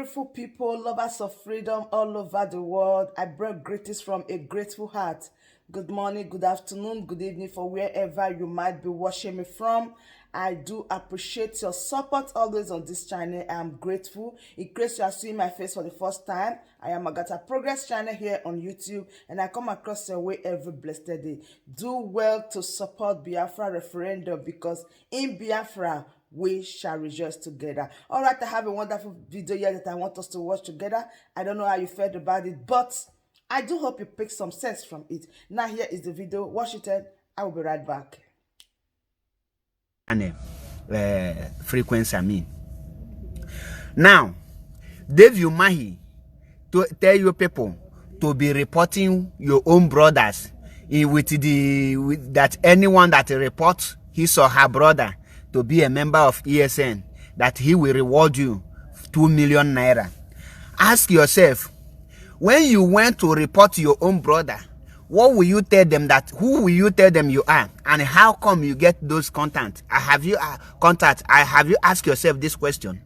beautiful people, lovers of freedom all over the world. I bring greetings from a grateful heart. Good morning, good afternoon, good evening for wherever you might be watching me from. I do appreciate your support always on this channel. I am grateful. In case you are seeing my face for the first time, I am AGATHA Progress channel here on YouTube, and I come across your way every blessed day. Do well to support Biafra referendum, because in Biafra, we shall rejoice together. All right, I have a wonderful video here that I want us to watch together. I don't know how you felt about it, but I do hope you pick some sense from it. Now here is the video. Watch it and I will be right back. And frequency, I mean. Now, Dave Umahi to tell your people to be reporting your own brothers with that anyone that reports his or her brother to be a member of ESN, that he will reward you 2 million naira. Ask yourself, when you went to report your own brother, what will you tell them, that who will you tell them you are, and how come you get those contacts? Have you asked yourself this question?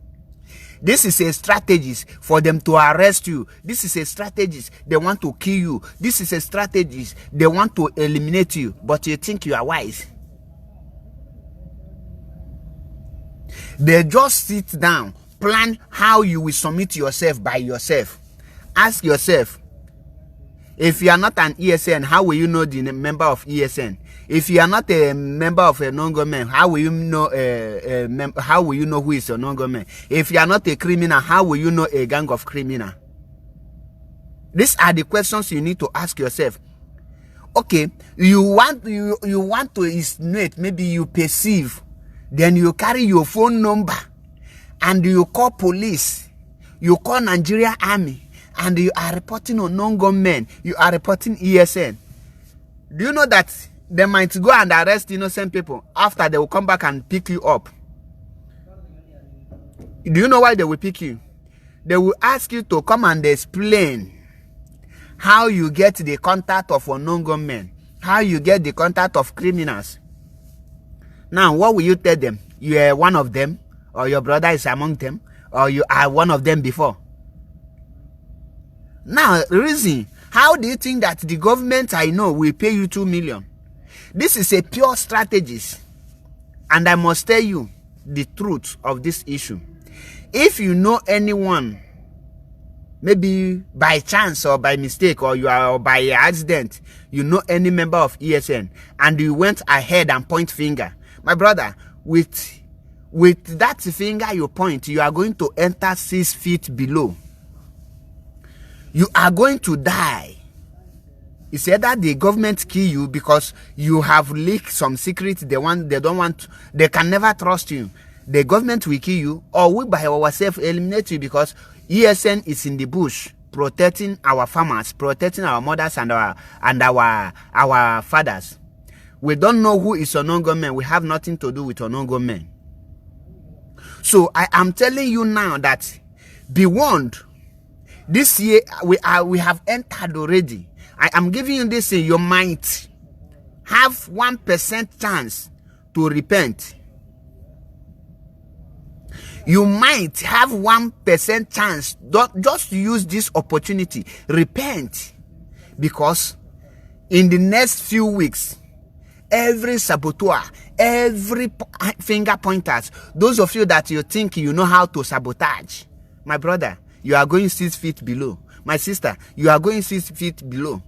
This is a strategy for them to arrest you. This is a strategy they want to kill you. This is a strategy they want to eliminate you, but you think you are wise. They just sit down, plan how you will submit yourself by yourself. Ask yourself, if you are not an ESN, how will you know the member of ESN? If you are not a member of a non-government, how will you know who is a non-government? If you are not a criminal, how will you know a gang of criminals? These are the questions you need to ask yourself. Okay, you want to insinuate, maybe you perceive. Then you carry your phone number and you call police, you call Nigeria Army, and you are reporting on non-government, you are reporting ESN. Do you know that they might go and arrest innocent people after they will come back and pick you up? Do you know why they will pick you? They will ask you to come and explain how you get the contact of a non-government, how you get the contact of criminals. Now, what will you tell them? You are one of them, or your brother is among them, or you are one of them before. Now, reason, how do you think that the government I know will pay you 2 million? This is a pure strategy, and I must tell you the truth of this issue. If you know anyone, maybe by chance or by mistake or by accident, you know any member of ESN, and you went ahead and point finger, my brother, with that finger you point, you are going to enter 6 feet below. You are going to die. It's either the government kill you because you have leaked some secret they can never trust you. The government will kill you, or we by ourselves eliminate you, because ESN is in the bush protecting our farmers, protecting our mothers and our fathers. We don't know who is a non-government. We have nothing to do with a non-government. So I am telling you now that be warned. This year we have entered already. I am giving you this. You might have 1% chance to repent. You might have 1% chance. Just use this opportunity. Repent, because in the next few weeks, every saboteur, every finger pointers, those of you that you think you know how to sabotage, my brother, you are going 6 feet below. My sister, you are going 6 feet below.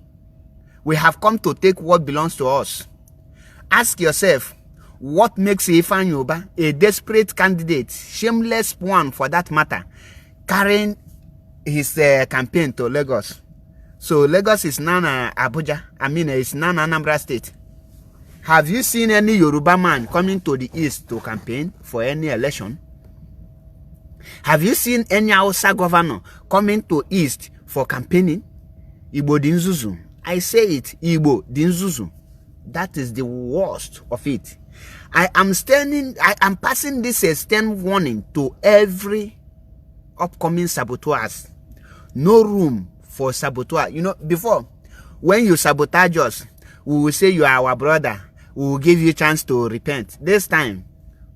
We have come to take what belongs to us. Ask yourself, what makes Ifan Yoba a desperate candidate, shameless one for that matter, carrying his campaign to Lagos? So Lagos is now Abuja. It's now Anambra State. Have you seen any Yoruba man coming to the east to campaign for any election? Have you seen any Hausa governor coming to east for campaigning? Igbo Dinzuzu. I say it, Igbo Dinzuzu. That is the worst of it. I am passing this stern warning to every upcoming saboteurs. No room for saboteur. You know, before, when you sabotage us, we will say you are our brother. We will give you a chance to repent. This time,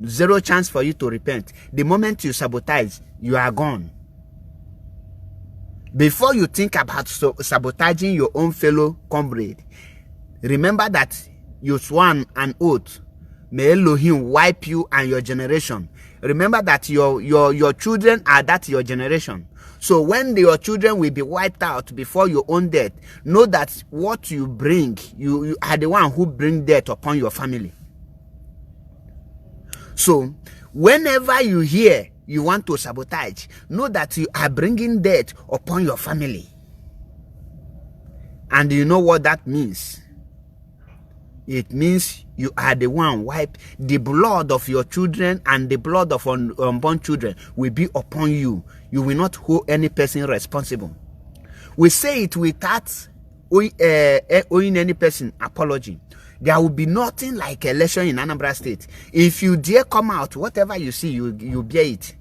zero chance for you to repent. The moment you sabotage, you are gone. Before you think about sabotaging your own fellow comrade, remember that you sworn an oath. May Elohim wipe you and your generation. Remember that your children are that your generation. So when your children will be wiped out before your own death, know that what you bring, you are the one who bring death upon your family. So whenever you hear you want to sabotage, know that you are bringing death upon your family. And you know what that means? It means you are the one wipe. The blood of your children and the blood of unborn children will be upon you. You will not hold any person responsible. We say it without owing any person apology. There will be nothing like election in Anambra State. If you dare come out, whatever you see, you bear it.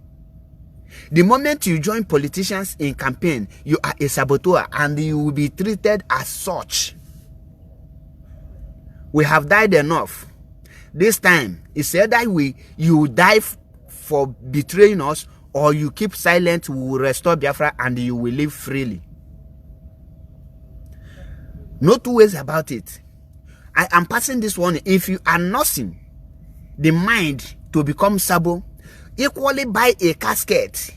The moment you join politicians in campaign, you are a saboteur and you will be treated as such. We have died enough. This time, it's either you die for betraying us, or you keep silent, we will restore Biafra and you will live freely. No two ways about it. I am passing this one. If you are nursing the mind to become sabo, equally buy a casket.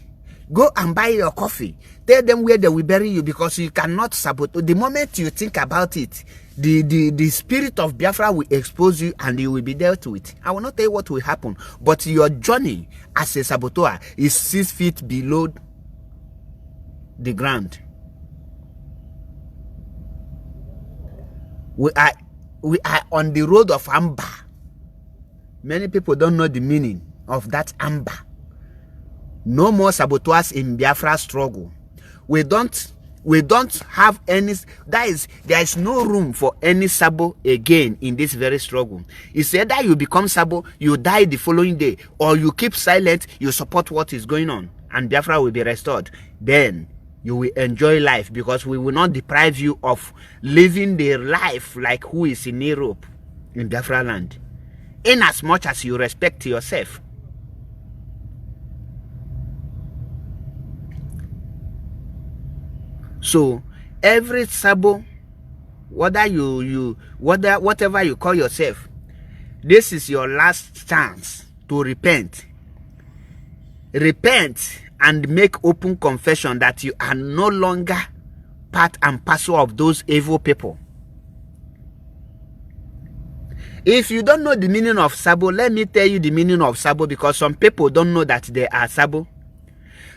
Go and buy your coffee. Tell them where they will bury you, because you cannot sabotage. The moment you think about it, the spirit of Biafra will expose you and you will be dealt with. I will not tell you what will happen, but your journey as a saboteur is 6 feet below the ground. We are on the road of amber. Many people don't know the meaning of that amber. No more saboteurs in Biafra struggle. We don't have any. There is no room for any sabo again in this very struggle. It's either you become sabo, you die the following day, or you keep silent, you support what is going on, and Biafra will be restored. Then you will enjoy life, because we will not deprive you of living the life like who is in Europe, in Biafra land, in as much as you respect yourself. So every sabo, whatever you call yourself, this is your last chance to repent. Repent and make open confession that you are no longer part and parcel of those evil people. If you don't know the meaning of sabo, let me tell you the meaning of sabo, because some people don't know that they are sabo.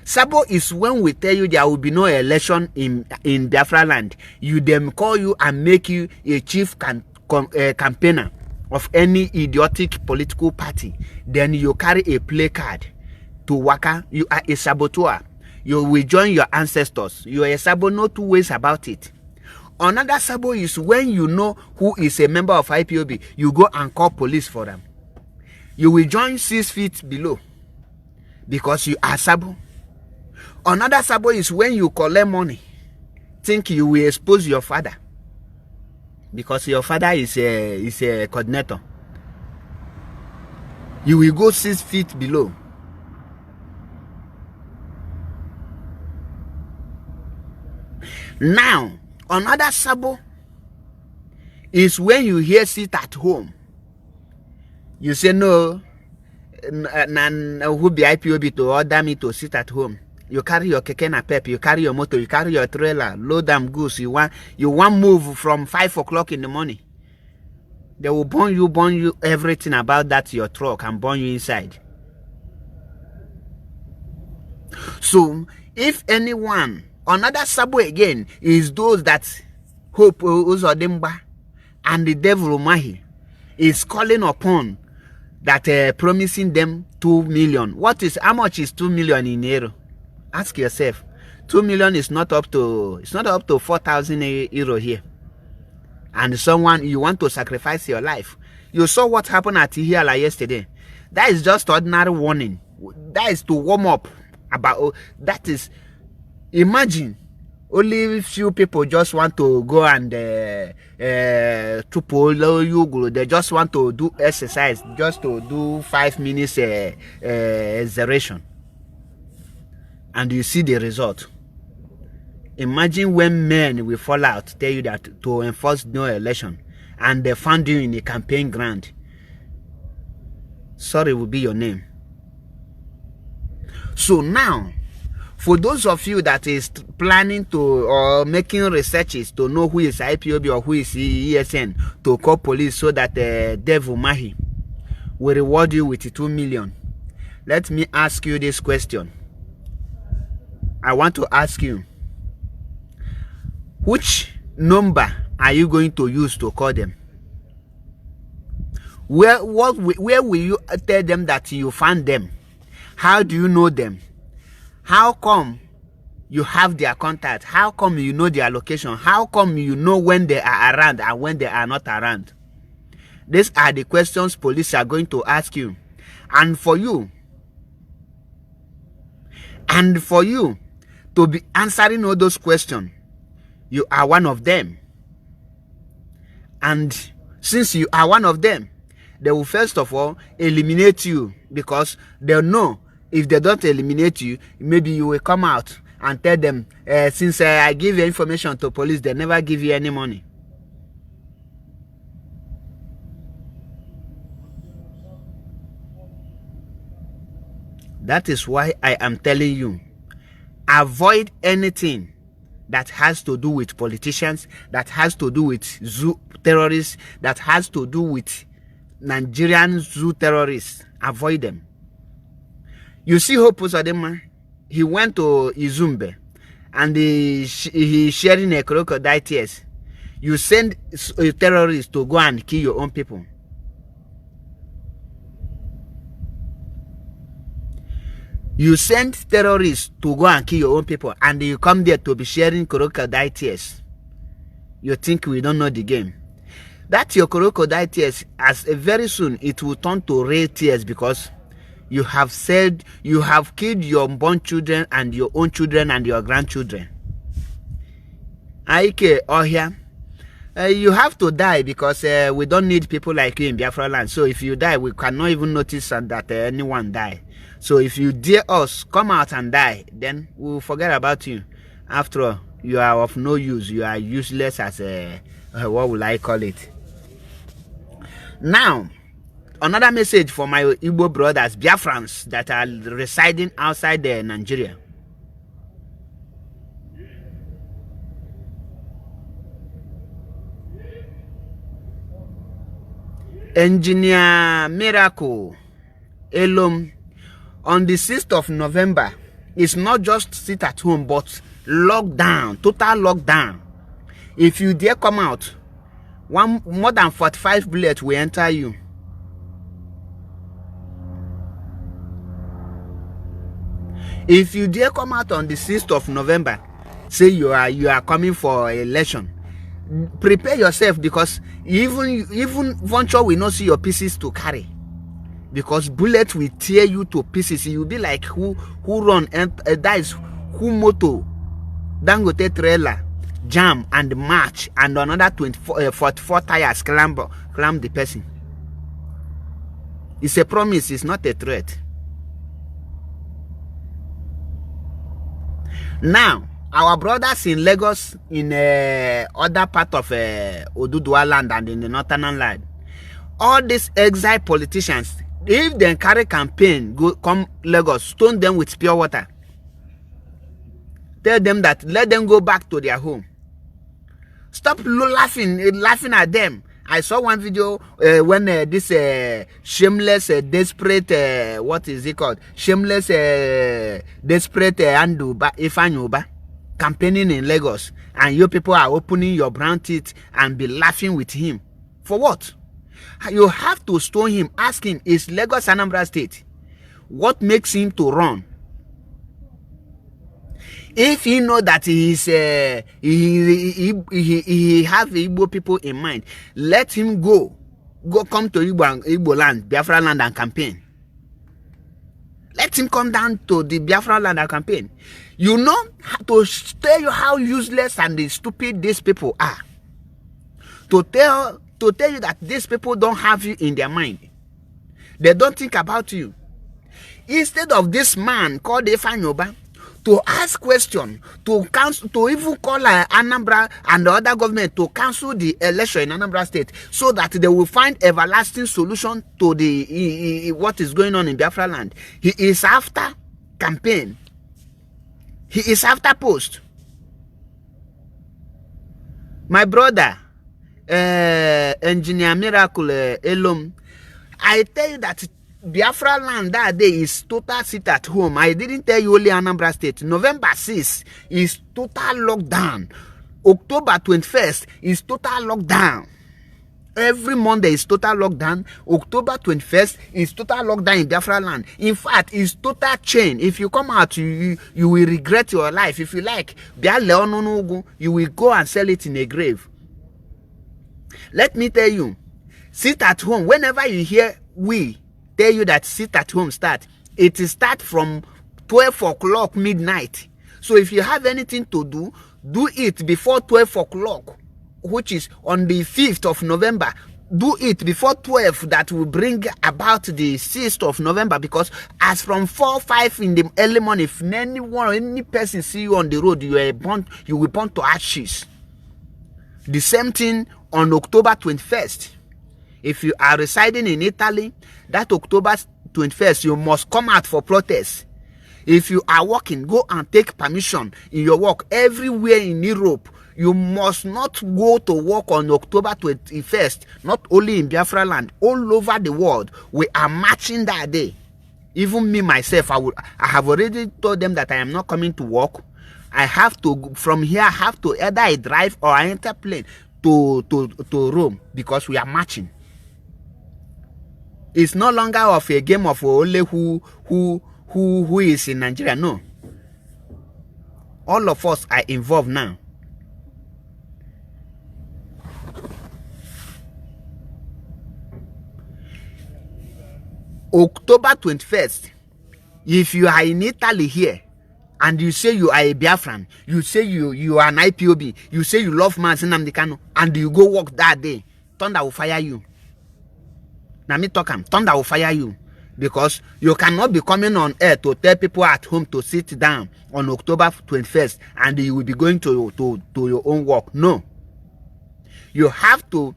Sabo is when we tell you there will be no election in Biafra land. You them call you and make you a chief campaigner of any idiotic political party. Then you carry a placard to Waka. You are a saboteur. You will join your ancestors. You are a sabo, no two ways about it. Another sabo is when you know who is a member of IPOB. You go and call police for them. You will join 6 feet below, because you are sabo. Another sabo is when you collect money, think you will expose your father, because your father is a coordinator. You will go 6 feet below. Now, another sabo is when you hear sit at home. You say no, who be IPOB to order me to sit at home. You carry your keke na pep, you carry your motor, you carry your trailer, load them goods. You want move from 5 o'clock in the morning. They will burn you everything about that your truck and burn you inside. So if anyone, another sabo again is those that hope Uzodimba and the devil Umahi is calling upon, that promising them 2 million. How much is 2 million in euro? Ask yourself. 2 million is not up to 4,000 euro here. And someone, you want to sacrifice your life. You saw what happened at Ihiala yesterday. That is just ordinary warning. That is to warm up about. That is, imagine only few people just want to go and they just want to do exercise, just to do 5 minutes exertion. And you see the result. Imagine when men will fall out, tell you that to enforce no election, and they found you in a campaign ground. Sorry will be your name. So now, for those of you that is planning to or making researches to know who is IPOB or who is ESN, to call police so that Dev Umahi will reward you with 2 million. Let me ask you this question. I want to ask you, which number are you going to use to call them? Where will you tell them that you found them? How do you know them? How come you have their contact? How come you know their location? How come you know when they are around and when they are not around? These are the questions police are going to ask you. And for you to be answering all those questions, you are one of them. And since you are one of them, they will first of all eliminate you, because they'll know if they don't eliminate you, maybe you will come out and tell them, since I give you information to police, they never give you any money. That is why I am telling you, avoid anything that has to do with politicians, that has to do with zoo terrorists, that has to do with Nigerian zoo terrorists. Avoid them. You see Hope Uzodinma, he went to Izumbe and he sharing a crocodile tears. You send a terrorist to go and kill your own people. You send terrorists to go and kill your own people, and you come there to be sharing crocodile tears. You think we don't know the game? That your crocodile tears, as very soon it will turn to real tears, because you have said you have killed your unborn children and your own children and your grandchildren. Ike Ohia, you have to die, because we don't need people like you in Biafra land. So if you die, we cannot even notice that anyone die. So if you dare us, come out and die, then we'll forget about you. After all, you are of no use. You are useless as a, what will I call it? Now, another message for my Igbo brothers, Biafrans that are residing outside Nigeria. Engineer Miracle Elom on the 6th of November is not just sit at home, but lockdown, total lockdown. If you dare come out, more than 45 bullets will enter you. If you dare come out on the 6th of November, say you are coming for election, prepare yourself, because even Venture will not see your pieces to carry, because bullets will tear you to pieces. You'll be like who run and dies, who moto Dangote trailer jam and march, and another 44 tires climb the person. It's a promise, it's not a threat. Now, our brothers in Lagos, in other part of Oduduwa land and in the northern land, all these exile politicians, if they carry campaign, come Lagos, stone them with pure water. Tell them that let them go back to their home. Stop laughing at them. I saw one video when this shameless, desperate, what is it called? Shameless, desperate Ifanyuba campaigning in Lagos, and you people are opening your brown teeth and be laughing with him. For what? You have to stone him. Ask him, is Lagos Anambra State? What makes him to run? If he know that he is he have Igbo people in mind, let him go come to Igbo land, Biafra land, and campaign. Let him come down to the Biafra land and campaign. You know, to tell you how useless and stupid these people are. To tell you that these people don't have you in their mind. They don't think about you. Instead of this man called Ifanyoba to ask question, to cancel, to even call Anambra and the other government to cancel the election in Anambra State, so that they will find everlasting solution to the what is going on in Biafra land. He is after campaign. He is after post. My brother, Engineer Miracle Elom, I tell you that Biafra land that day is total sit at home. I didn't tell you only Anambra State. November 6th is total lockdown. October 21st is total lockdown. Every Monday is total lockdown. October 21st is total lockdown in Biafra land. In fact, it's total chain. If you come out, you will regret your life. If you like, you will go and sell it in a grave. Let me tell you, sit at home. Whenever you hear we tell you that sit at home start, it start from 12 o'clock midnight. So if you have anything to do, do it before 12 o'clock, which is on the 5th of November. Do it before 12. That will bring about the 6th of November, because as from 4 5 in the early morning, if any person see you on the road, you will burn to ashes. The same thing on October 21st. If you are residing in Italy, that October 21st, you must come out for protest. If you are working, go and take permission in your work. Everywhere in Europe, you must not go to work on October 21st, not only in Biafra land, all over the world. We are marching that day. Even me, myself, I have already told them that I am not coming to work. I have to, from here, I have to either I drive or I enter plane to Rome, because we are marching. It's no longer of a game of only who is in Nigeria. No. All of us are involved now. October 21st, if you are in Italy here, and you say you are a Biafran, you say you are an Ipob, you say you love Mazi Nnamdi Kanu, and you go work that day, thunder will fire you. Now me talk thunder will fire you, because you cannot be coming on air to tell people at home to sit down on October 21st and you will be going to your own work. No. You have to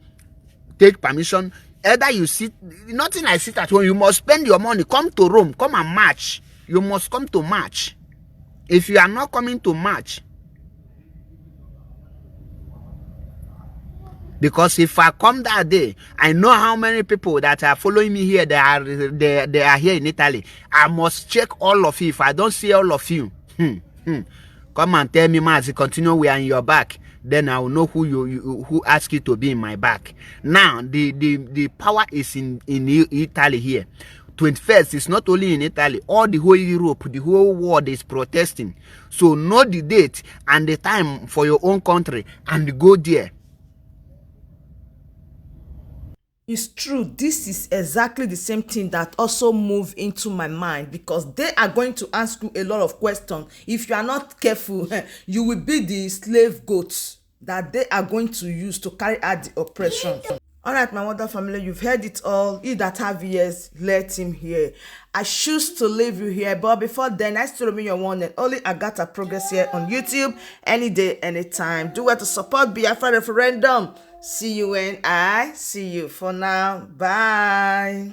take permission. Either you sit, nothing like sit at home. You must spend your money. Come to Rome. Come and march. You must come to march. If you are not coming to march, because if I come that day, I know how many people that are following me here, they are here in Italy. I must check all of you. If I don't see all of you, come and tell me, Mazi, continue, we are in your back. Then I will know who asked you to be in my back. Now the power is in Italy here. 21st is not only in Italy, all the whole Europe, the whole world is protesting. So know the date and the time for your own country and go there. It's true. This is exactly the same thing that also moved into my mind, because they are going to ask you a lot of questions. If you are not careful, you will be the slave goats that they are going to use to carry out the oppression. All right, my mother family, you've heard it all. He that have ears, let him hear. I choose to leave you here, but before then, I still remain your one and only AGATHA Progress here on YouTube, any day, anytime. Do well to support Biafra referendum. See you when I see you. For now, bye.